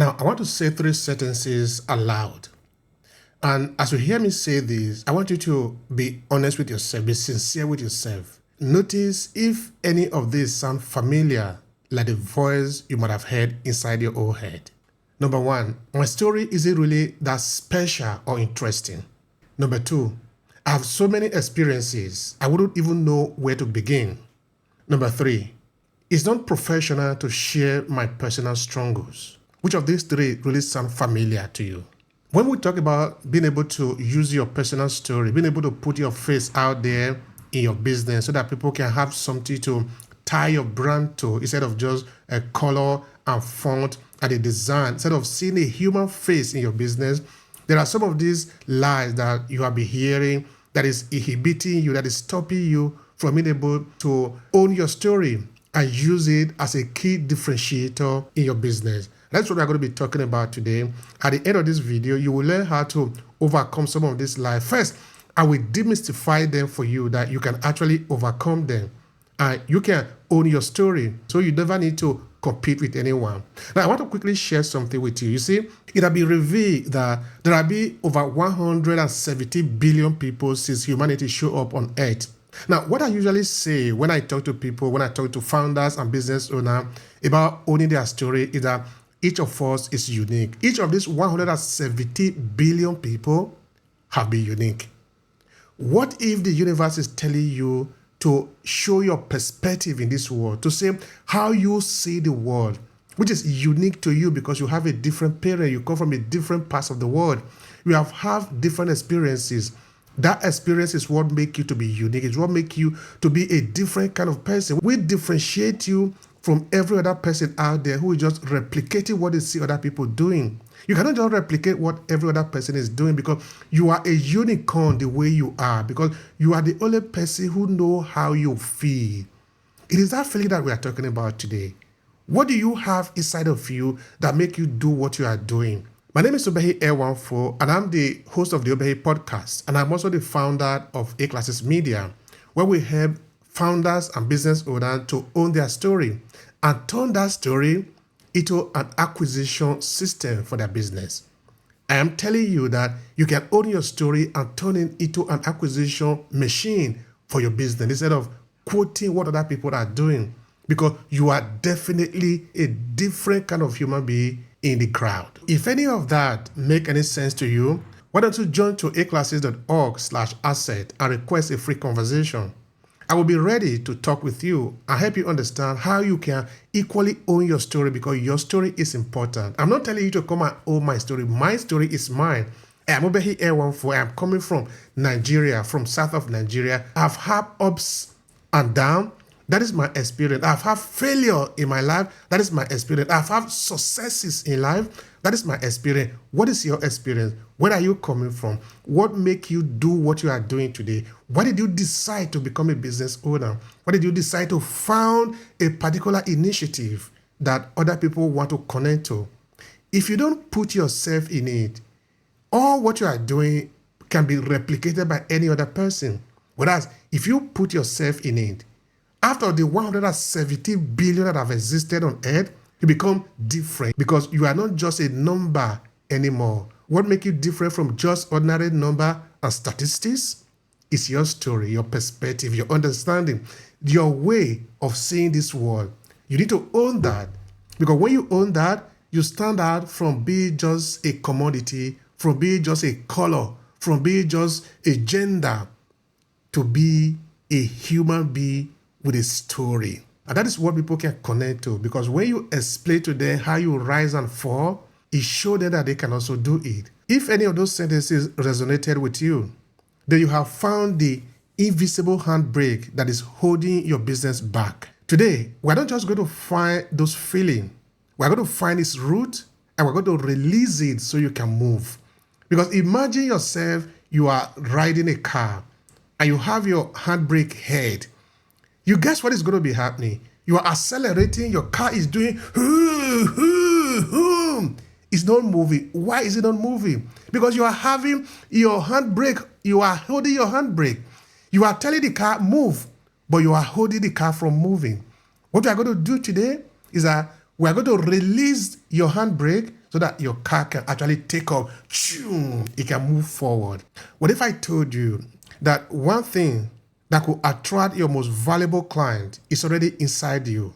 Now, I want to say three sentences aloud. And as you hear me say this, I want you to be honest with yourself, be sincere with yourself. Notice if any of these sound familiar, like the voice you might have heard inside your own head. Number one, my story isn't really that special or interesting. Number two, I have so many experiences, I wouldn't even know where to begin. Number three, it's not professional to share my personal struggles. Which of these three really sound familiar to you? When we talk about being able to use your personal story, being able to put your face out there in your business so that people can have something to tie your brand to instead of just a color and font and a design, instead of seeing a human face in your business, there are some of these lies that you have been hearing that is inhibiting you, that is stopping you from being able to own your story and use it as a key differentiator in your business. That's what we're going to be talking about today. At the end of this video, you will learn how to overcome some of these lies. First, I will demystify them for you that you can actually overcome them. And you can own your story, so you never need to compete with anyone. Now, I want to quickly share something with you. You see, it has been revealed that there have been over 170 billion people since humanity showed up on Earth. Now, what I usually say when I talk to people, when I talk to founders and business owners about owning their story is that each of us is unique. Each of these 170 billion people have been unique. What if the universe is telling you to show your perspective in this world, to say how you see the world, which is unique to you because you have a different parent, you come from a different part of the world, you have different experiences. That experience is what makes you to be unique. It's what makes you to be a different kind of person. We differentiate you from every other person out there who is just replicating what they see other people doing. You cannot just replicate what every other person is doing because you are a unicorn the way you are, because you are the only person who knows how you feel. It is that feeling that we are talking about today. What do you have inside of you that make you do what you are doing? My name is Obehi Ewanfoh, and I'm the host of the Obehi podcast, and I'm also the founder of AClasses Media, where we help founders and business owners to own their story and turn that story into an acquisition system for their business. I am telling you that you can own your story and turn it into an acquisition machine for your business instead of quoting what other people are doing, because you are definitely a different kind of human being in the crowd. If any of that make any sense to you, why don't you join to aclasses.org/asset and request a free conversation. I will be ready to talk with you and help you understand how you can equally own your story, because your story is important. I'm not telling you to come and own my story. My story is mine. I'm Obehi Ewanfoh. I'm coming from Nigeria, from south of Nigeria. I've had ups and downs. That is my experience. I've had failure in my life. That is my experience. I've had successes in life. That is my experience. What is your experience? Where are you coming from? What makes you do what you are doing today? Why did you decide to become a business owner? Why did you decide to found a particular initiative that other people want to connect to? If you don't put yourself in it, all what you are doing can be replicated by any other person. Whereas if you put yourself in it, after the 170 billion that have existed on Earth, you become different because you are not just a number anymore. What makes you different from just ordinary number and statistics is your story, your perspective, your understanding, your way of seeing this world. You need to own that, because when you own that, you stand out from being just a commodity, from being just a color, from being just a gender, to be a human being with a story. And that is what people can connect to, because when you explain to them how you rise and fall, it shows them that they can also do it. If any of those sentences resonated with you, then you have found the invisible handbrake that is holding your business back. Today, we're not just going to find those feelings. We're going to find its root and we're going to release it so you can move. Because imagine yourself, you are riding a car and you have your handbrake head. You guess what is going to be happening? You are accelerating, your car is doing, it's not moving. Why is it not moving? Because you are having your handbrake, you are holding your handbrake. You are telling the car, move, but you are holding the car from moving. What we are going to do today is that we are going to release your handbrake so that your car can actually take off, it can move forward. What if I told you that one thing that could attract your most valuable client is already inside you,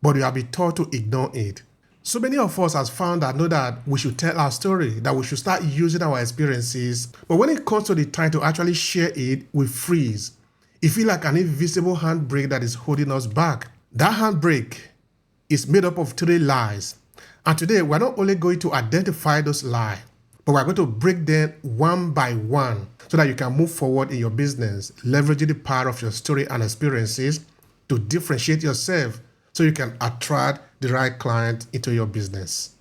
but you have been taught to ignore it? So many of us has found that know that we should tell our story, that we should start using our experiences. But when it comes to the time to actually share it, we freeze. It feels like an invisible handbrake that is holding us back. That handbrake is made up of 3 lies. And today, we're not only going to identify those lies, but we're going to break them one by one so that you can move forward in your business, leveraging the power of your story and experiences to differentiate yourself so you can attract the right client into your business.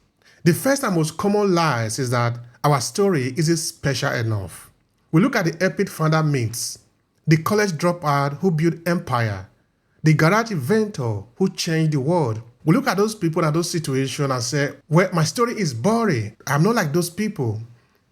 The first and most common lies is that our story isn't special enough. We look at the epic founder myths, the college dropout who built empire, the garage inventor who changed the world. We look at those people and those situations and say, well, my story is boring. I'm not like those people.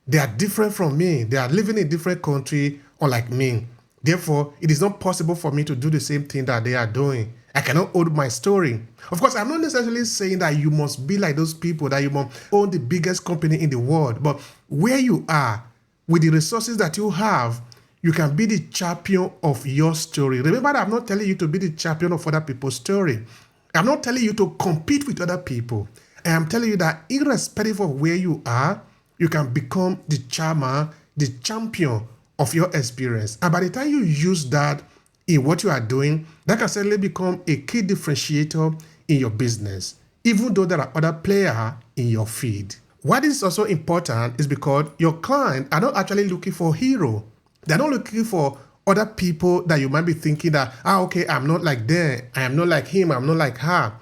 They are different from me. They are living in a different country unlike me. Therefore, it is not possible for me to do the same thing that they are doing. I cannot own my story. Of course, I'm not necessarily saying that you must be like those people, that you must own the biggest company in the world. But where you are, with the resources that you have, you can be the champion of your story. Remember that I'm not telling you to be the champion of other people's story. I'm not telling you to compete with other people. I am telling you that irrespective of where you are, you can become the charmer, the champion of your experience. And by the time you use that in what you are doing, that can certainly become a key differentiator in your business, even though there are other players in your field. Why this is also important is because your clients are not actually looking for a hero. They're not looking for other people that you might be thinking that, okay, I'm not like them, I am not like him, I'm not like her.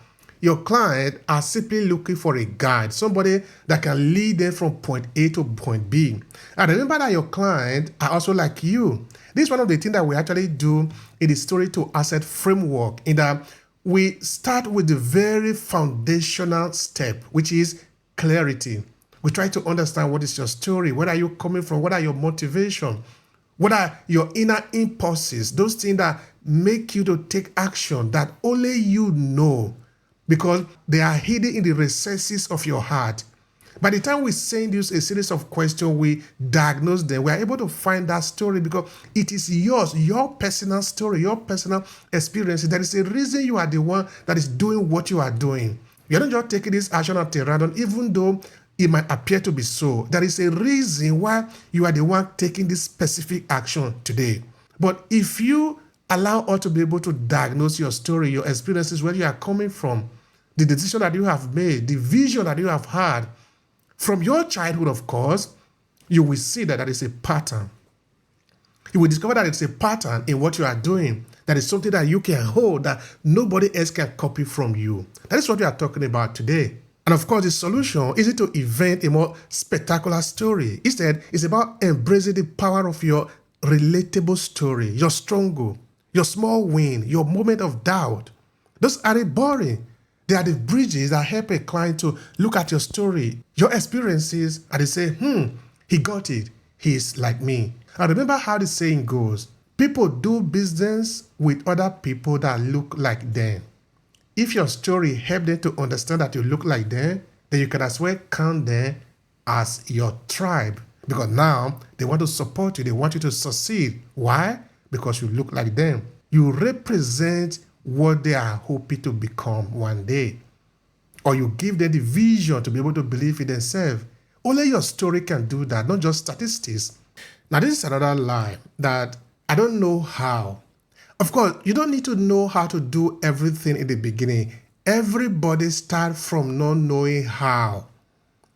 Your client are simply looking for a guide, somebody that can lead them from point A to point B. And remember that your clients are also like you. This is one of the things that we actually do in the story to asset framework, in that we start with the very foundational step, which is clarity. We try to understand what is your story, where are you coming from, what are your motivation, what are your inner impulses, those things that make you to take action that only you know, because they are hidden in the recesses of your heart. By the time we send you a series of questions, we diagnose them, we are able to find that story because it is yours, your personal story, your personal experience. There is a reason you are the one that is doing what you are doing. You're not just taking this action at a random, even though it might appear to be so. There is a reason why you are the one taking this specific action today. But if you allow us to be able to diagnose your story, your experiences, where you are coming from, the decision that you have made, the vision that you have had, from your childhood, of course, you will see that there is a pattern. You will discover that it's a pattern in what you are doing. That is something that you can hold, that nobody else can copy from you. That is what we are talking about today. And of course, the solution isn't to invent a more spectacular story. Instead, it's about embracing the power of your relatable story, your struggle, your small win, your moment of doubt. Those aren't boring. They are the bridges that help a client to look at your story, your experiences, and they say, he got it. He's like me. And remember how the saying goes, people do business with other people that look like them. If your story helps them to understand that you look like them, then you can as well count them as your tribe. Because now they want to support you. They want you to succeed. Why? Because you look like them. You represent what they are hoping to become one day. Or you give them the vision to be able to believe in themselves. Only your story can do that, not just statistics. Now, this is another lie that I don't know how. Of course, you don't need to know how to do everything in the beginning. Everybody starts from not knowing how.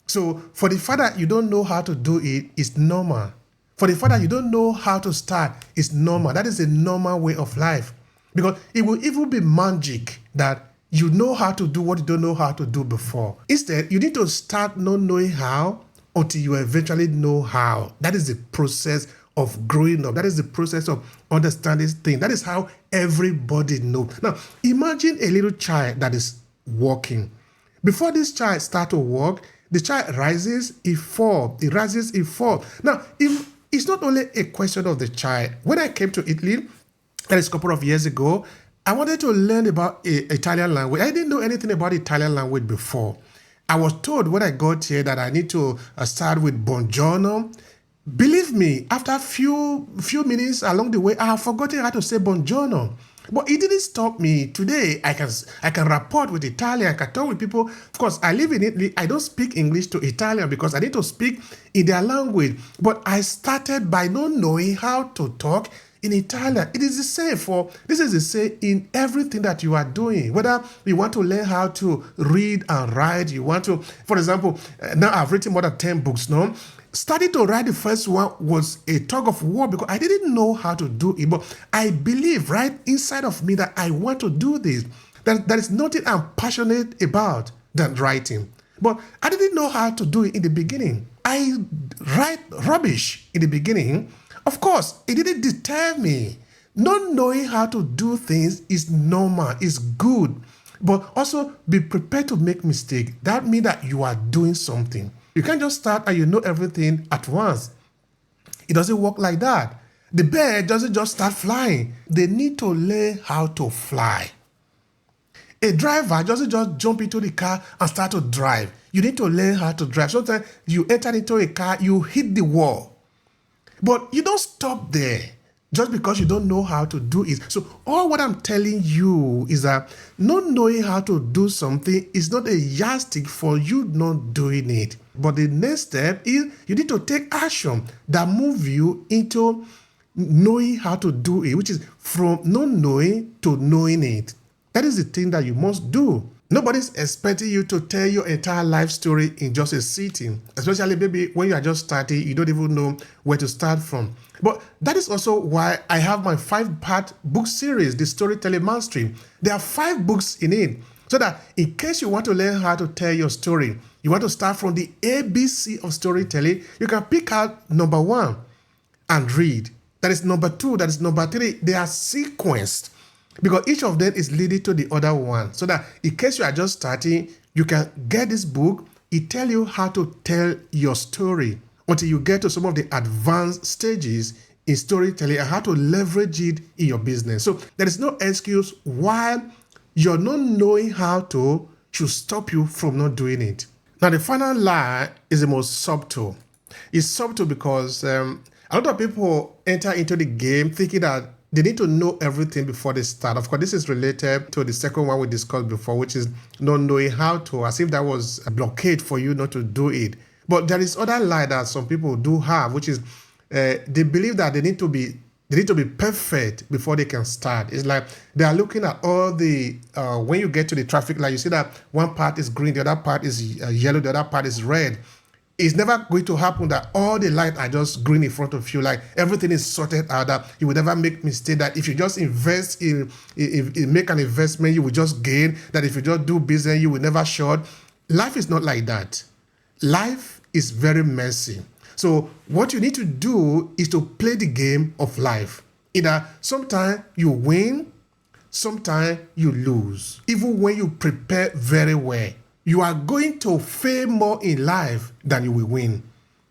So for the fact that you don't know how to do it, it's normal. For the fact that you don't know how to start, it's normal. That is a normal way of life. Because it will even be magic that you know how to do what you don't know how to do before. Instead, you need to start not knowing how until you eventually know how. That is the process of growing up. That is the process of understanding things. That is how everybody knows. Now, imagine a little child that is walking. Before this child starts to walk, the child rises, he falls. He rises, he falls. Now, it's not only a question of the child. When I came to Italy, that is a couple of years ago, I wanted to learn about Italian language. I didn't know anything about Italian language before. I was told when I got here that I need to start with buongiorno. Believe me, after few minutes along the way, I have forgotten how to say buongiorno. But it didn't stop me. Today, I can rapport with Italian. I can talk with people. Of course, I live in Italy. I don't speak English to Italian because I need to speak in their language. But I started by not knowing how to talk in Italian. It is the same this is the same in everything that you are doing. Whether you want to learn how to read and write, you want to, for example, now I've written more than 10 books now. Starting to write the first one was a tug of war because I didn't know how to do it. But I believe right inside of me that I want to do this. That there is nothing I'm passionate about than writing. But I didn't know how to do it in the beginning. I write rubbish in the beginning. Of course, it didn't deter me. Not knowing how to do things is normal, is good. But also be prepared to make mistakes. That means that you are doing something. You can't just start and you know everything at once. It doesn't work like that. The bird doesn't just start flying. They need to learn how to fly. A driver doesn't just jump into the car and start to drive. You need to learn how to drive. Sometimes you enter into a car, you hit the wall. But you don't stop there just because you don't know how to do it. So all what I'm telling you is that not knowing how to do something is not a yardstick for you not doing it. But the next step is you need to take action that move you into knowing how to do it, which is from not knowing to knowing it. That is the thing that you must do. Nobody's expecting you to tell your entire life story in just a sitting, especially maybe when you are just starting, you don't even know where to start from. But that is also why I have my 5-part book series, The Storytelling Mastery. There are 5 books in it, so that in case you want to learn how to tell your story, you want to start from the ABC of storytelling, you can pick out number 1 and read. That is number 2, that is number 3. They are sequenced, because each of them is leading to the other one. So that in case you are just starting, you can get this book. It tells you how to tell your story until you get to some of the advanced stages in storytelling and how to leverage it in your business. So there is no excuse why you're not knowing how to should stop you from not doing it. Now, the final lie is the most subtle. It's subtle because a lot of people enter into the game thinking that they need to know everything before they start. Of course, this is related to the second one we discussed before, which is not knowing how to, as if that was a blockade for you not to do it. But there is other lie that some people do have, which is they believe that they need to be perfect before they can start. It's like they are looking at all the, when you get to the traffic light, you see that one part is green, the other part is yellow, the other part is red. It's never going to happen that all the lights are just green in front of you, like everything is sorted out, that you will never make mistake, that if you just invest in make an investment, you will just gain, that if you just do business, you will never short. Life is not like that. Life is very messy. So what you need to do is to play the game of life. Either sometimes you win, sometimes you lose. Even when you prepare very well, you are going to fail more in life than you will win.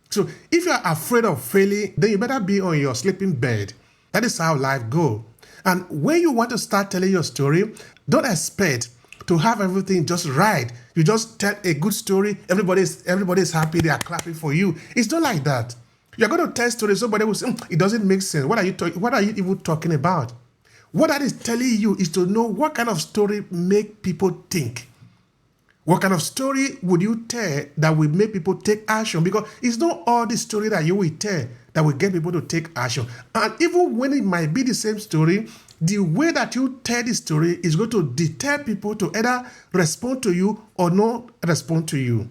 So if you are afraid of failing, then you better be on your sleeping bed. That is how life goes. And when you want to start telling your story, don't expect to have everything just right. You just tell a good story, everybody's happy, they are clapping for you. It's not like that. You're going to tell stories, somebody will say, it doesn't make sense. What are you even talking about? What that is telling you is to know what kind of story make people think. What kind of story would you tell that will make people take action? Because it's not all the story that you will tell that will get people to take action. And even when it might be the same story, the way that you tell the story is going to deter people to either respond to you or not respond to you.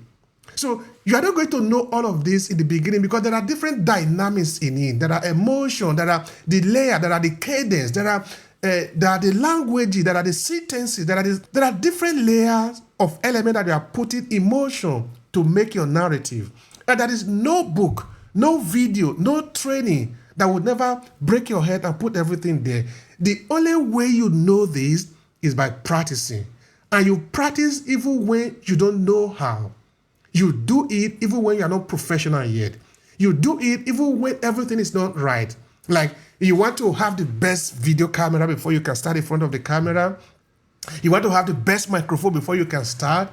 So you are not going to know all of this in the beginning because there are different dynamics in it. There are emotions, there are the layer, there are the cadence, there are the language, there are the sentences, there are different layers of elements that you are putting in motion to make your narrative. And there is no book, no video, no training that would never break your head and put everything there. The only way you know this is by practicing. And you practice even when you don't know how. You do it even when you are not professional yet. You do it even when everything is not right. Like you want to have the best video camera before you can start in front of the camera. You want to have the best microphone before you can start.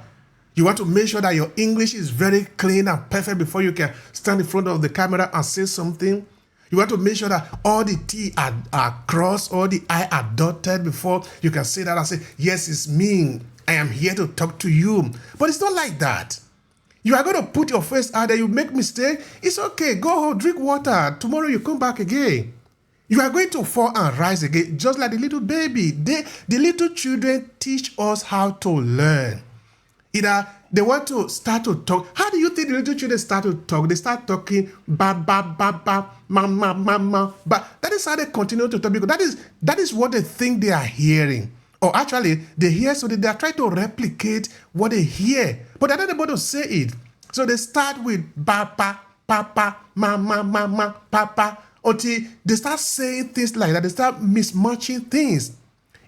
You want to make sure that your English is very clean and perfect before you can stand in front of the camera and say something. You want to make sure that all the T are crossed, all the I are dotted before you can say that and say, yes, it's me. I am here to talk to you. But it's not like that. You are going to put your face out there. You make mistake. It's okay. Go home, drink water. Tomorrow you come back again. You are going to fall and rise again, just like the little baby. The little children teach us how to learn. Either they want to start to talk. How do you think the little children start to talk? They start talking, ba, ba, ba, ba, mama, mama. But that is how they continue to talk, because that is what they think they are hearing. Or actually, they hear, so they are trying to replicate what they hear, but they're not able to say it. So they start with papa, papa, mama, mama, papa, until they start saying things like that. They start mismatching things.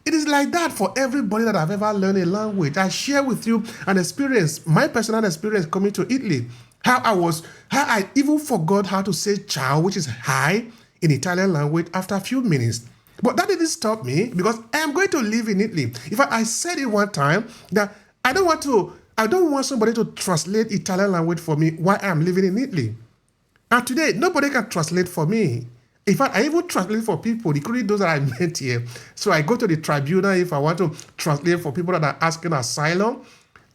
It is like that for everybody that I've ever learned a language. I share with you an experience, my personal experience coming to Italy. How I even forgot how to say ciao, which is hi, in Italian language after a few minutes. But that didn't stop me, because I am going to live in Italy. In fact, I said it one time that I don't want somebody to translate Italian language for me while I am living in Italy. And today, nobody can translate for me. In fact, I even translate for people, including those that I met here. So I go to the tribunal if I want to translate for people that are asking asylum.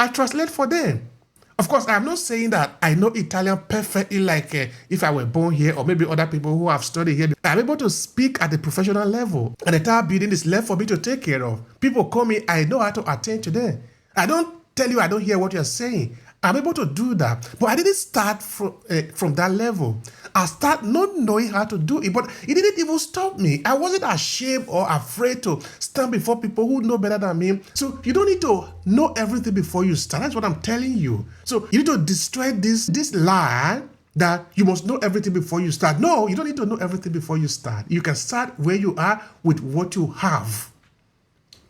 I translate for them. Of course, I'm not saying that I know Italian perfectly like if I were born here, or maybe other people who have studied here. I'm able to speak at the professional level. And the entire building is left for me to take care of. People call me, I know how to attend to them. I don't tell you I don't hear what you're saying. I'm able to do that. But I didn't start from that level. I started not knowing how to do it, but it didn't even stop me. I wasn't ashamed or afraid to stand before people who know better than me. So you don't need to know everything before you start. That's what I'm telling you. So you need to destroy this lie that you must know everything before you start. No, you don't need to know everything before you start. You can start where you are with what you have.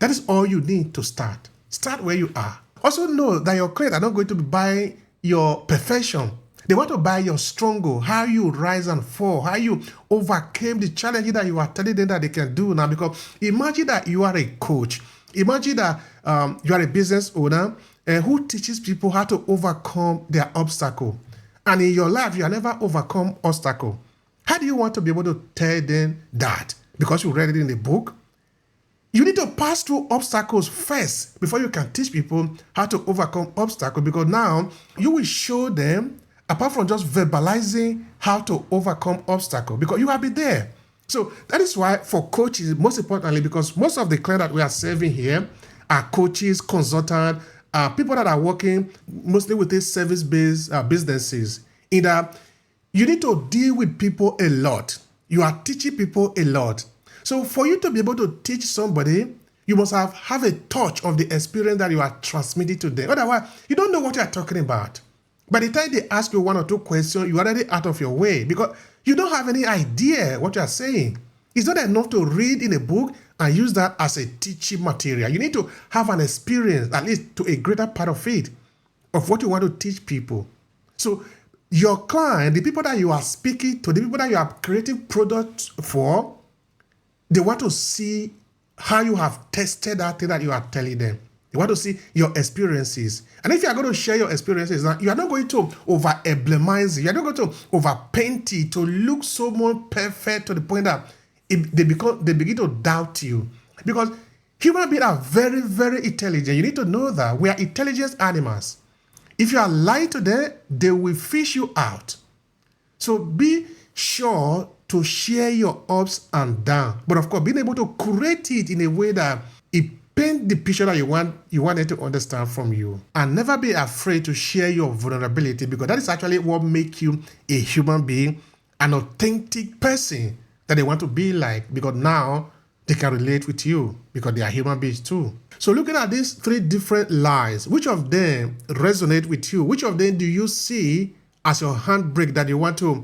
That is all you need to start. Start where you are. Also know that your clients are not going to buy your perfection. They want to buy your struggle, how you rise and fall, how you overcame the challenges that you are telling them that they can do now. Because imagine that you are a coach. Imagine that you are a business owner who teaches people how to overcome their obstacle. And in your life, you have never overcome obstacle. How do you want to be able to tell them that? Because you read it in the book? You need to pass through obstacles first before you can teach people how to overcome obstacles, because now you will show them, apart from just verbalizing how to overcome obstacles, because you have been there. So that is why for coaches, most importantly, because most of the clients that we are serving here are coaches, consultants, people that are working mostly with these service-based businesses. In that you need to deal with people a lot. You are teaching people a lot. So for you to be able to teach somebody, you must have a touch of the experience that you are transmitting to them. Otherwise, you don't know what you are talking about. By the time they ask you one or two questions, you're already out of your way, because you don't have any idea what you are saying. It's not enough to read in a book and use that as a teaching material. You need to have an experience, at least to a greater part of it, of what you want to teach people. So your client, the people that you are speaking to, the people that you are creating products for, they want to see how you have tested that thing that you are telling them. They want to see your experiences. And if you are going to share your experiences, you are not going to over-emblemize it. You are not going to over-paint it to look so more perfect to the point that they begin to doubt you. Because human beings are very, very intelligent. You need to know that we are intelligent animals. If you are lying to them, they will fish you out. So be sure to share your ups and downs, but of course, being able to curate it in a way that it paints the picture that you want them to understand from you. And never be afraid to share your vulnerability, because that is actually what makes you a human being, an authentic person that they want to be like, because now they can relate with you because they are human beings too. So looking at these three different lies, which of them resonate with you? Which of them do you see as your handbrake that you want to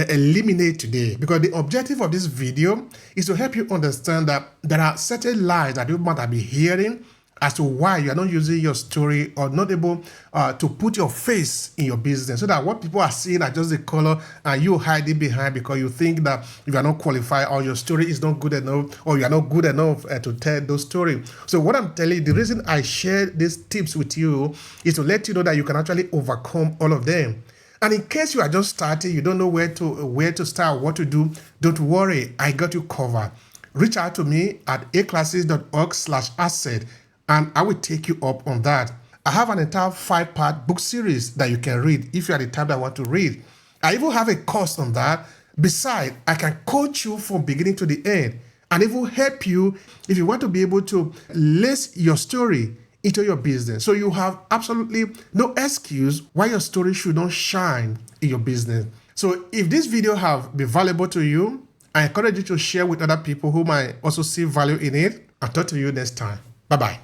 eliminate today? Because the objective of this video is to help you understand that there are certain lies that you might have been hearing as to why you are not using your story or not able to put your face in your business, so that what people are seeing are just the color and you hide it behind because you think that you are not qualified or your story is not good enough or you are not good enough to tell those stories. So what I'm telling you, the reason I share these tips with you is to let you know that you can actually overcome all of them. And in case you are just starting, you don't know where to start, what to do, don't worry, I got you covered. Reach out to me at aclasses.org/asset and I will take you up on that. I have an entire 5-part book series that you can read if you are the type that want to read. I even have a course on that. Besides, I can coach you from beginning to the end and even help you if you want to be able to lace your story into your business. So you have absolutely no excuse why your story should not shine in your business. So if this video have been valuable to you, I encourage you to share with other people who might also see value in it. I'll talk to you next time. Bye-bye.